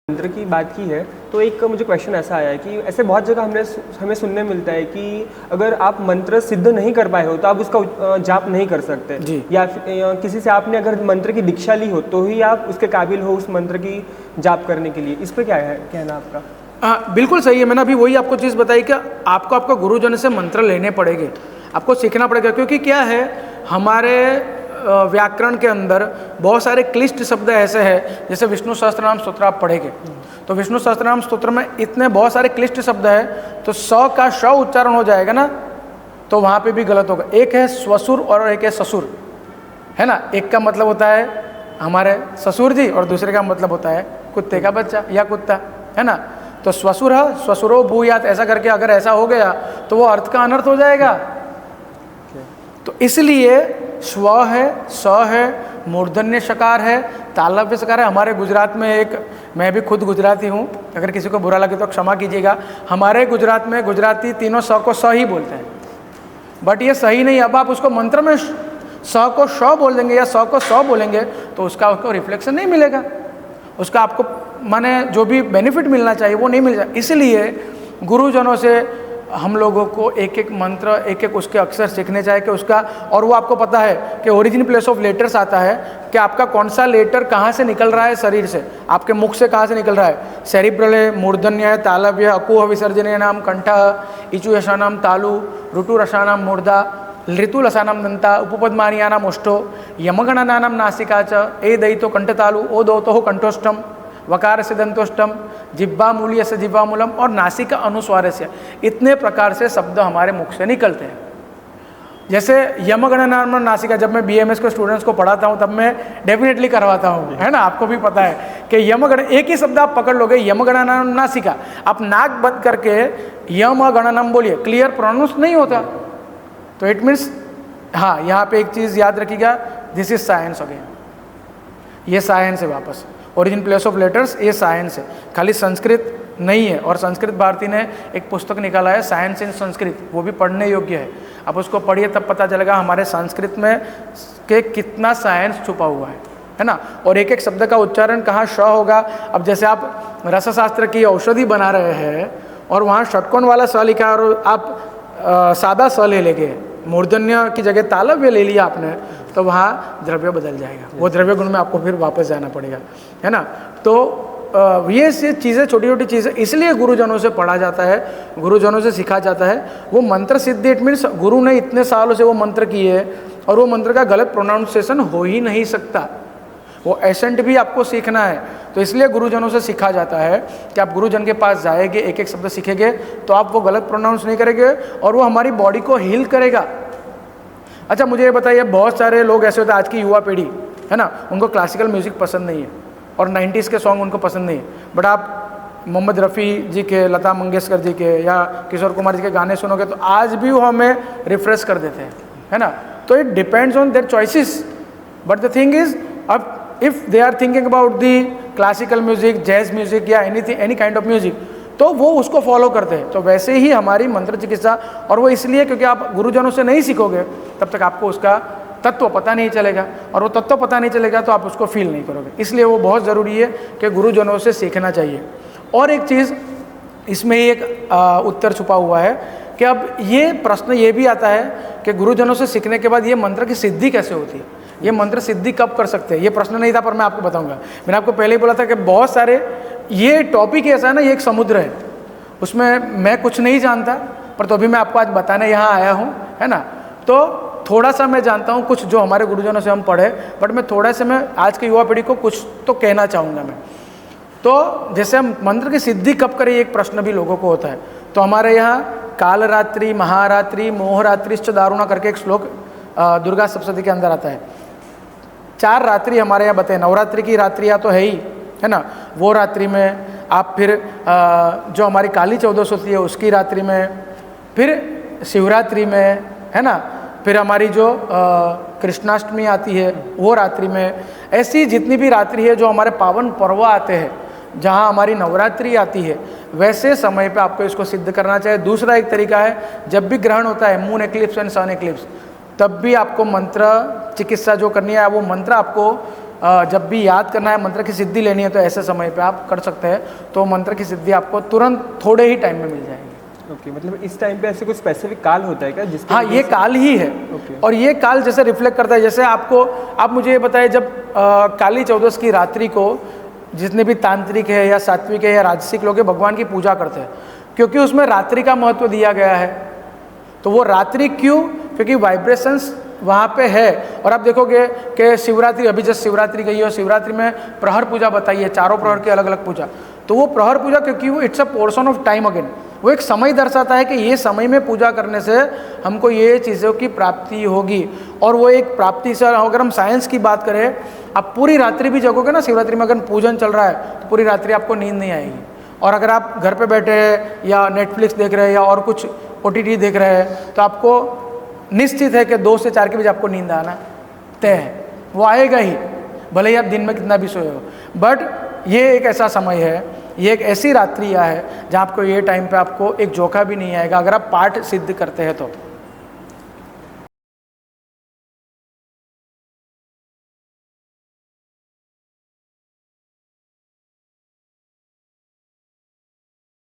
मंत्र की बात की है तो एक मुझे क्वेश्चन ऐसा आया है कि ऐसे बहुत जगह हमें सुनने मिलता है कि अगर आप मंत्र सिद्ध नहीं कर पाए हो तो आप उसका जाप नहीं कर सकते जी। या किसी से आपने अगर मंत्र की दीक्षा ली हो तो ही आप उसके काबिल हो उस मंत्र की जाप करने के लिए। इस पर क्या है कहना आपका? हाँ, बिल्कुल सही है। मैंने अभी वही आपको चीज़ बताई कि आपको आपका गुरुजन से मंत्र लेने पड़ेंगे, आपको सीखना पड़ेगा। क्योंकि क्या है, हमारे व्याकरण के अंदर बहुत सारे क्लिष्ट शब्द ऐसे हैं, जैसे विष्णु सहस्त्रनाम स्तोत्र आप पढ़ेंगे तो विष्णु सहस्त्रनाम स्तोत्र में इतने बहुत सारे क्लिष्ट शब्द है, तो स का श उच्चारण हो जाएगा ना, तो वहाँ पे भी गलत होगा। एक है स्वसुर और एक है ससुर, है ना। एक का मतलब होता है हमारे ससुर जी और दूसरे का मतलब होता है कुत्ते का बच्चा या कुत्ता, है ना। तो स्वसुर स्वसुरो भूयात ऐसा करके अगर ऐसा हो गया तो वो अर्थ का अनर्थ हो जाएगा। तो इसलिए स्व है, स है, मूर्धन्य शकार है, तालव्य शकार है। हमारे गुजरात में मैं भी खुद गुजराती हूँ, अगर किसी को बुरा लगे तो क्षमा कीजिएगा। हमारे गुजरात में गुजराती तीनों स को स ही बोलते हैं, बट ये सही नहीं। अब आप उसको मंत्र में स को श बोल देंगे या स को स बोलेंगे तो उसका रिफ्लेक्शन नहीं मिलेगा, उसका आपको माने जो भी बेनिफिट मिलना चाहिए वो नहीं मिल जाए। इसलिए गुरुजनों से हम लोगों को एक एक मंत्र, एक एक उसके अक्षर सीखने चाहिए कि उसका, और वो आपको पता है कि ओरिजिन प्लेस ऑफ लेटर्स आता है कि आपका कौन सा लेटर कहाँ से निकल रहा है शरीर से, आपके मुख से कहाँ से निकल रहा है। सेरिब्रल है, मूर्धन्य है, तालव्य, अकुह विसर्जनीय नाम कंठ, इचु यशानाम तालु, ऋतु रसानाम मूर्धा, ऋतु लसानाम दंता, उपपद्मानियानाम ओष्ठो, यमगणनानाम नासिका च, ए दयितो कंठतालु, ओ दौतो कंठोष्टम, वकार से दंतोष्टम, जिब्बा मूल्य से जिब्बामूलम और नासिका अनुस्वार से। इतने प्रकार से शब्द हमारे मुख से निकलते हैं। जैसे यमगणनाम नासिका, जब मैं बीएमएस को स्टूडेंट्स को पढ़ाता हूँ तब मैं डेफिनेटली करवाता हूँ, है ना। आपको भी पता है कि यमगण, एक ही शब्द आप पकड़ लोगे, यमगणनाम नासिका, आप नाक बंद करके यमगणनम बोलिए, क्लियर प्रोनाउंस नहीं होता। तो इट मीन्स, हाँ, यहाँ पे एक चीज़ याद रखिएगा, दिस इज साइंस अगेन, ये साइंस है वापस। ओरिजिन प्लेस ऑफ लेटर्स, ये साइंस है, खाली संस्कृत नहीं है। और संस्कृत भारती ने एक पुस्तक निकाला है, साइंस इन संस्कृत, वो भी पढ़ने योग्य है। आप उसको पढ़िए तब पता चलेगा हमारे संस्कृत में के कितना साइंस छुपा हुआ है ना। और एक एक शब्द का उच्चारण कहाँ श होगा। अब जैसे आप रसशास्त्र की औषधि बना रहे हैं और वहाँ षटकोण वाला स लिखा और आप सादा स ले लेंगे, मूर्धन्य की जगह तालव्य ले लिया आपने, तो वहाँ द्रव्य बदल जाएगा। वो द्रव्य गुण में आपको फिर वापस जाना पड़ेगा, है ना। तो ये चीज़ें, छोटी छोटी चीज़ें, इसलिए गुरुजनों से पढ़ा जाता है, गुरुजनों से सीखा जाता है। वो मंत्र सिद्धि, इट मीन्स गुरु ने इतने सालों से वो मंत्र किए और वो मंत्र का गलत प्रोनाउंसिएशन हो ही नहीं सकता। वो एसेंट भी आपको सीखना है, तो इसलिए गुरुजनों से सीखा जाता है कि आप गुरुजन के पास जाएंगे, एक एक शब्द सीखेंगे तो आप वो गलत प्रोनाउंस नहीं करेंगे और वो हमारी बॉडी को हील करेगा। अच्छा, मुझे ये बताइए, बहुत सारे लोग ऐसे होते हैं आज की युवा पीढ़ी, है ना, उनको क्लासिकल म्यूज़िक पसंद नहीं है और 90s के सॉन्ग उनको पसंद नहीं है, बट आप मोहम्मद रफ़ी जी के, लता मंगेशकर जी के या किशोर कुमार जी के गाने सुनोगे तो आज भी वो हमें रिफ्रेश कर देते हैं, है ना। तो it depends on their choices, but the thing is, अब if they are thinking about the classical music, jazz music या एनी काइंड ऑफ म्यूज़िक, तो वो उसको फॉलो करते हैं। तो वैसे ही हमारी मंत्र चिकित्सा, और वो इसलिए क्योंकि आप गुरुजनों से नहीं सीखोगे तब तक आपको उसका तत्व पता नहीं चलेगा, और वो तत्व पता नहीं चलेगा तो आप उसको फील नहीं करोगे। इसलिए वो बहुत ज़रूरी है कि गुरुजनों से सीखना चाहिए। और एक चीज़ इसमें एक उत्तर छुपा हुआ है कि अब ये प्रश्न ये भी आता है कि गुरुजनों से सीखने के बाद ये मंत्र की सिद्धि कैसे होती है, ये मंत्र सिद्धि कब कर सकते हैं। ये प्रश्न नहीं था पर मैं आपको बताऊंगा। मैंने आपको पहले ही बोला था कि बहुत सारे, ये टॉपिक ऐसा है ना, ये एक समुद्र है, उसमें मैं कुछ नहीं जानता, पर तो अभी मैं आपको आज बताने यहाँ आया हूँ, है ना। तो थोड़ा सा मैं जानता हूँ कुछ जो हमारे गुरुजनों से हम पढ़े, बट मैं थोड़ा सा, मैं आज की युवा पीढ़ी को कुछ तो कहना चाहूँगा मैं। तो जैसे हम मंत्र की सिद्धि कब करें, एक प्रश्न भी लोगों को होता है। तो हमारे यहाँ कालरात्रि, महारात्रि, मोहरात्रिश्च दारुणा करके एक श्लोक दुर्गा सप्तशती के अंदर आता है। 4 रात्रि हमारे यहाँ बताए, नवरात्रि की रात्रियाँ तो है ही, है ना, वो रात्रि में आप फिर जो हमारी काली चौदस होती है उसकी रात्रि में, फिर शिवरात्रि में, है ना, फिर हमारी जो कृष्णाष्टमी आती है वो रात्रि में, ऐसी जितनी भी रात्रि है जो हमारे पावन पर्व आते हैं, जहाँ हमारी नवरात्रि आती है, वैसे समय पे आपको इसको सिद्ध करना चाहिए। दूसरा एक तरीका है, जब भी ग्रहण होता है, moon eclipse and sun eclipse, तब भी आपको मंत्र चिकित्सा जो करनी है, वो मंत्र आपको जब भी याद करना है, मंत्र की सिद्धि लेनी है, तो ऐसे समय पे आप कर सकते हैं। तो मंत्र की सिद्धि आपको तुरंत थोड़े ही टाइम में मिल जाएगी। ओके, मतलब इस टाइम पे ऐसे कोई स्पेसिफिक काल होता है क्या जिसके हाँ, वजह ये से- काल ही है। ओके। और ये काल जैसे रिफ्लेक्ट करता है, जैसे आप मुझे ये बताइए, जब काली चौदस की रात्रि को जितने भी तांत्रिक है या सात्विक है या राजसिक लोग हैं, भगवान की पूजा करते हैं, क्योंकि उसमें रात्रि का महत्व दिया गया है। तो वो रात्रि क्यों? क्योंकि वाइब्रेशंस वहाँ पे है। और आप देखोगे कि शिवरात्रि, अभी जस्ट शिवरात्रि गई और शिवरात्रि में प्रहर पूजा बताई है, चारों प्रहर की अलग अलग पूजा। तो वो प्रहर पूजा, क्योंकि वो it's a portion of time again, वो एक समय दर्शाता है कि ये समय में पूजा करने से हमको ये चीज़ों की प्राप्ति होगी। और वो एक प्राप्ति से, अगर हम साइंस की बात करें, आप पूरी रात्रि भी जगोगे ना शिवरात्रि में, अगर पूजन चल रहा है तो पूरी रात्रि आपको नींद नहीं आएगी। और अगर आप घर पे बैठे हैं या नेटफ्लिक्स देख रहे हैं या और कुछ OTT देख रहे हैं, तो आपको निश्चित है कि 2 से 4 के बीच आपको नींद आना तय है, वो आएगा ही, भले ही आप दिन में कितना भी सोए हो। बट ये एक ऐसा समय है, ये एक ऐसी रात्रि है जहाँ आपको ये टाइम पे आपको एक जोखा भी नहीं आएगा अगर आप पाठ सिद्ध करते हैं तो।